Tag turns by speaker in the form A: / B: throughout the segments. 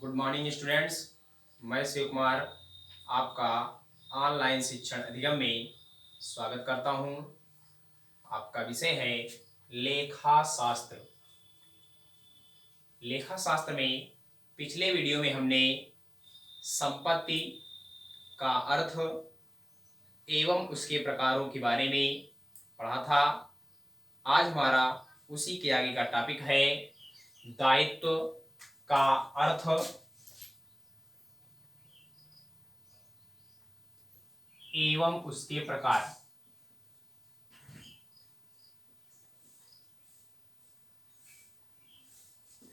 A: Good morning students. मैं शिव कुमार आपका online शिक्षण अधिगम में स्वागत करता हूं। आपका विषय है लेखा शास्त्र। लेखा शास्त्र में पिछले वीडियो में हमने संपत्ति का अर्थ एवं उसके प्रकारों के बारे में पढ़ा था। आज हमारा उसी के आगे का टॉपिक है दायित्व का अर्थ एवं उसके प्रकार।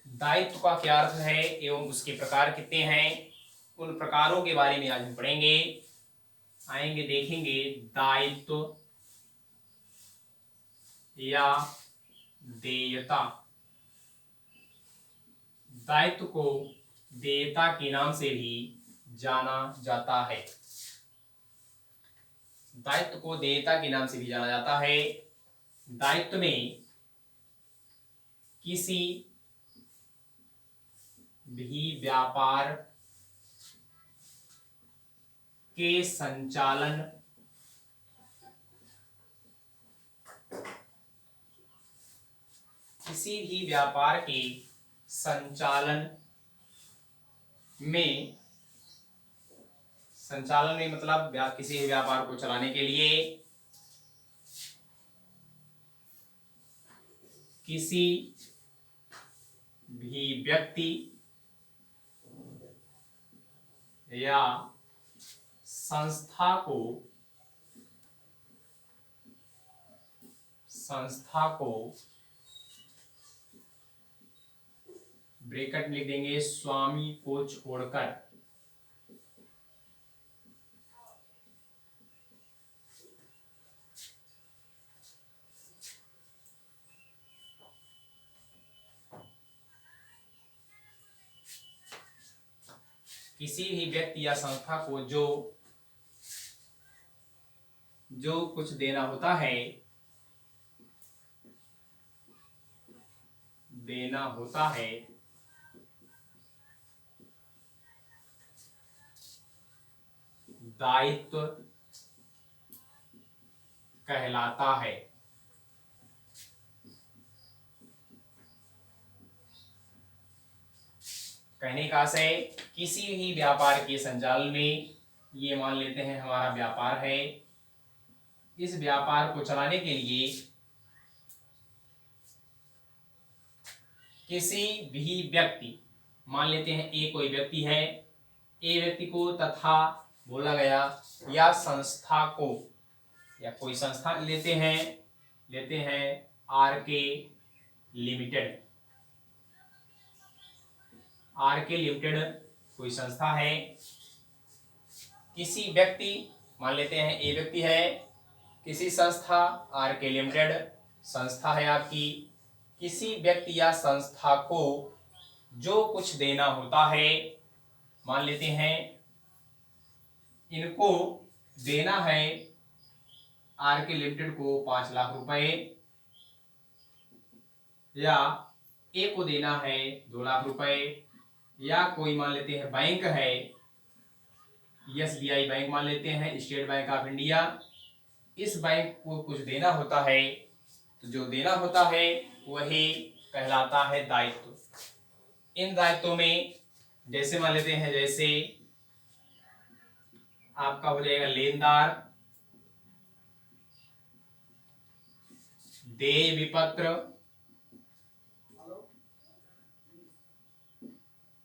A: दायित्व का क्या अर्थ है एवं उसके प्रकार कितने हैं, उन प्रकारों के बारे में आज हम पढ़ेंगे। आएंगे देखेंगे दायित्व या देयता। दायित्व को देयता के नाम से भी जाना जाता है। दायित्व को देयता के नाम से भी जाना जाता है। दायित्व में किसी भी व्यापार के संचालन में मतलब किसी भी व्यापार को चलाने के लिए किसी भी व्यक्ति या संस्था को ब्रैकेट में लिख देंगे स्वामी को छोड़कर किसी भी व्यक्ति या संस्था को जो कुछ देना होता है दायित्व कहलाता है। कहने का आशय किसी भी व्यापार के संचालन में, ये मान लेते हैं हमारा व्यापार है, इस व्यापार को चलाने के लिए किसी भी व्यक्ति, मान लेते हैं ए कोई व्यक्ति है, ए व्यक्ति को तथा बोला गया या संस्था को, या कोई संस्था लेते हैं आरके लिमिटेड। आरके लिमिटेड कोई संस्था है। किसी व्यक्ति, मान लेते हैं ए व्यक्ति है, किसी संस्था आरके लिमिटेड संस्था है आपकी, किसी व्यक्ति या संस्था को जो कुछ देना होता है, मान लेते हैं इनको देना है आरके लिमिटेड को 5 लाख रुपए, या ए को देना है 2 लाख रुपए, या कोई मान लेते हैं बैंक है, एसबीआई बैंक मान लेते हैं, स्टेट बैंक ऑफ इंडिया, इस बैंक को कुछ देना होता है, तो जो देना होता है वही कहलाता है दायित्व। इन दायित्वों में जैसे मान लेते हैं, जैसे आपका हो जाएगा लेनदार, देय विपत्र,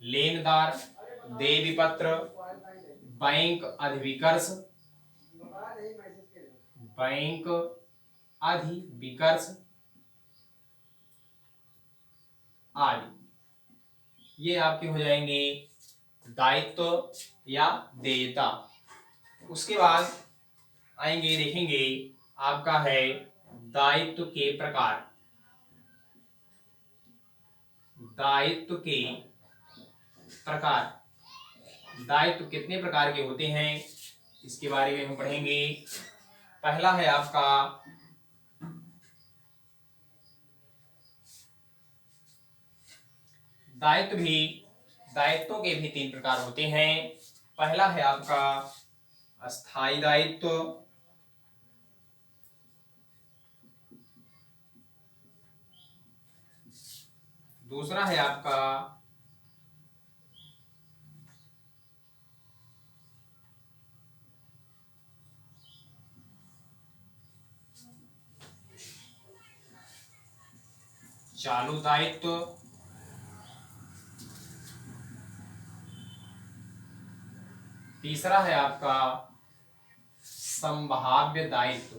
A: लेनदार, देय विपत्र, बैंक अधिविकर्ष, आदि, ये आपके हो जाएंगे दायित्व या देयता। उसके बाद आएंगे देखेंगे आपका है दायित्व के प्रकार। दायित्व के प्रकार, दायित्व कितने प्रकार के होते हैं इसके बारे में हम पढ़ेंगे। पहला है आपका दायित्व दायित्वों के भी 3 प्रकार होते हैं। पहला है आपका अस्थायी दायित्व, दूसरा है आपका चालू दायित्व, तीसरा है आपका संभाव्य दायित्व।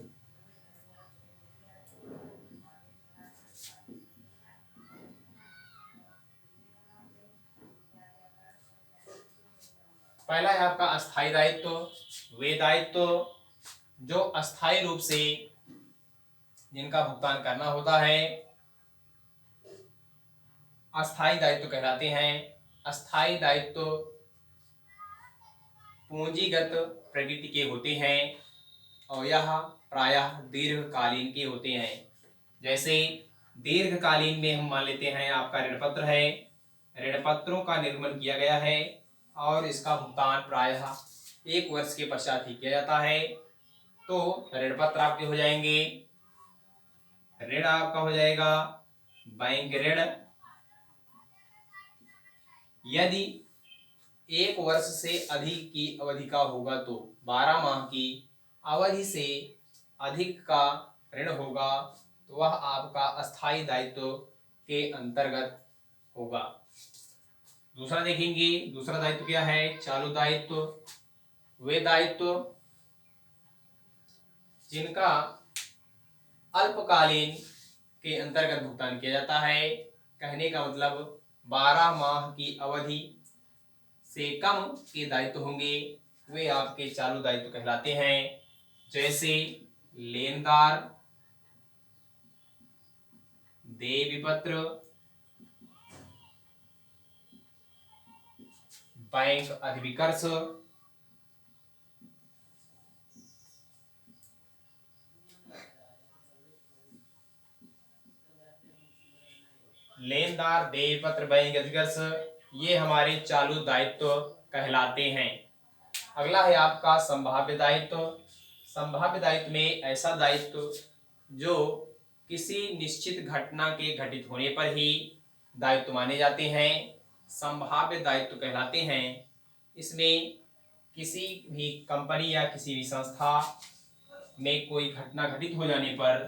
A: पहला है आपका अस्थायी दायित्व, वे दायित्व जो अस्थायी रूप से जिनका भुगतान करना होता है अस्थायी दायित्व कहलाते हैं। अस्थायी दायित्व पूंजीगत प्रकृति के होते हैं और यह प्रायः दीर्घकालीन के होते हैं। जैसे दीर्घकालीन में हम मान लेते हैं आपका ऋण पत्र है, ऋण पत्रों का निर्माण किया गया है और इसका भुगतान प्रायः 1 वर्ष के पश्चात ही किया जाता है, तो ऋण पत्र आपके हो जाएंगे, ऋण आपका हो जाएगा बैंक ऋण। यदि 1 वर्ष से अधिक की अवधि का होगा तो 12 माह की अवधि से अधिक का ऋण होगा तो वह आपका अस्थायी दायित्व के अंतर्गत होगा। दूसरा देखेंगे, दूसरा दायित्व क्या है? चालू दायित्व, वे दायित्व जिनका अल्पकालीन के अंतर्गत भुगतान किया जाता है। कहने का मतलब 12 माह की अवधि से कम के दायित्व होंगे, वे आपके चालू दायित्व कहलाते हैं। जैसे लेनदार, देय विपत्र, बैंक अधिविकर्ष, लेनदार, देय पत्र, बैंक अधिविकर्ष, ये हमारे चालू दायित्व कहलाते हैं। अगला है आपका संभाव्य दायित्व। संभाव्य दायित्व में ऐसा दायित्व जो किसी निश्चित घटना के घटित होने पर ही दायित्व माने जाते हैं, संभाव्य दायित्व कहलाते हैं। इसमें किसी भी कंपनी या किसी भी संस्था में कोई घटना घटित हो जाने पर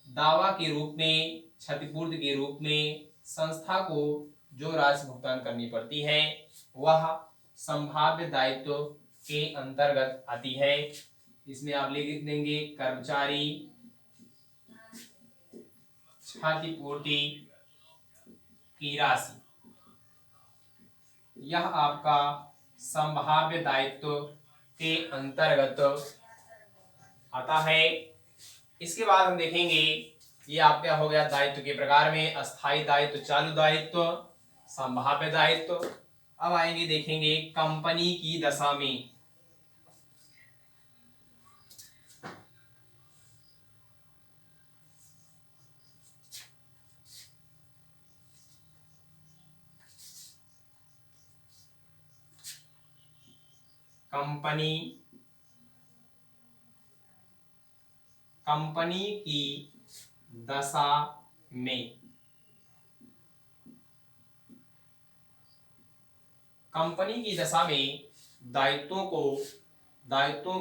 A: दावा के रूप में, क्षतिपूर्ति के रूप में संस्था को जो राशि भुगतान करनी पड़ती है वह संभाव्य दायित्व के अंतर्गत आती है। इसमें आप लिख देंगे कर्मचारी क्षतिपूर्ति की राशि, यह आपका संभाव्य दायित्व के अंतर्गत आता है। इसके बाद हम देखेंगे, ये आपका हो गया दायित्व के प्रकार में अस्थायी दायित्व, चालू दायित्व, संभाव्य दायित्व। अब आएंगे देखेंगे कंपनी की दशा में। कंपनी की दशा में, कंपनी की दशा में दायित्वों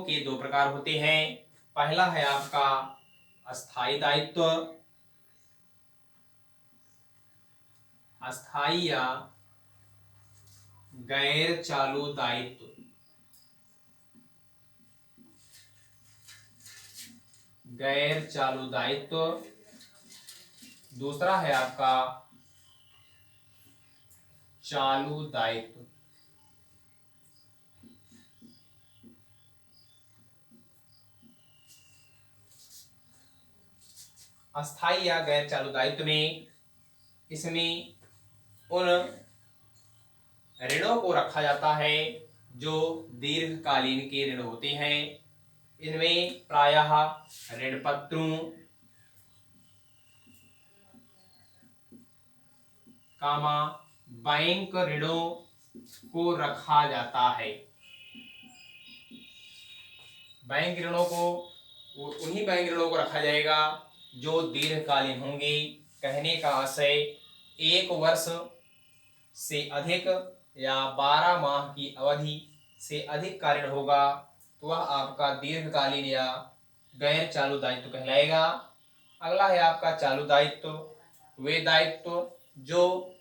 A: के 2 प्रकार होते हैं। पहला है आपका अस्थायी दायित्व, अस्थायी या गैर चालू दायित्व। गैर चालू दायित्व। दूसरा है आपका चालू दायित्व। अस्थायी या गैर चालू दायित्व में इसमें उन ऋणों को रखा जाता है जो दीर्घकालीन के ऋण होते हैं। इनमें प्रायः ऋण पत्रों, बैंक ऋणों को रखा जाता है। बैंक ऋणों को उन्हीं बैंक ऋणों को रखा जाएगा जो दीर्घकालीन होंगे। कहने का आशय 1 वर्ष से अधिक या 12 माह की अवधि से अधिक का ऋण होगा तो वह आपका दीर्घकालीन या गैर चालू दायित्व कहलाएगा। अगला है आपका चालू दायित्व। वे दायित्व जो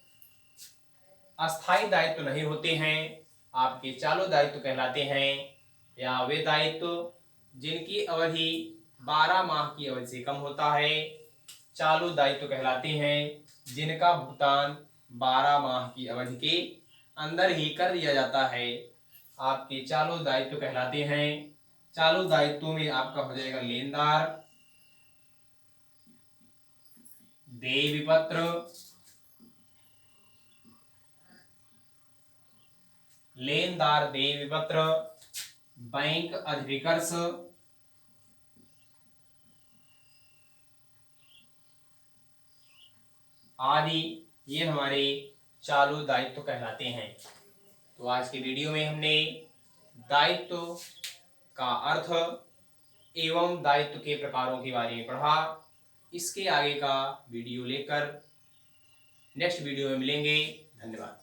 A: अस्थायी दायित्व नहीं होते हैं आपके चालू दायित्व कहलाते हैं, या वे दायित्व जिनकी अवधि 12 माह की अवधि से कम होता है चालू दायित्व कहलाते हैं। जिनका भुगतान 12 माह की अवधि के अंदर ही कर दिया जाता है आपके चालू दायित्व कहलाते हैं। चालू दायित्व में आपका हो जाएगा लेनदार, देय विपत्र, लेनदार देय विपत्र, बैंक अधिविकर्ष आदि, ये हमारे चालू दायित्व कहलाते हैं। तो आज की वीडियो में हमने दायित्व का अर्थ एवं दायित्व के प्रकारों के बारे में पढ़ा। इसके आगे का वीडियो लेकर नेक्स्ट वीडियो में मिलेंगे। धन्यवाद।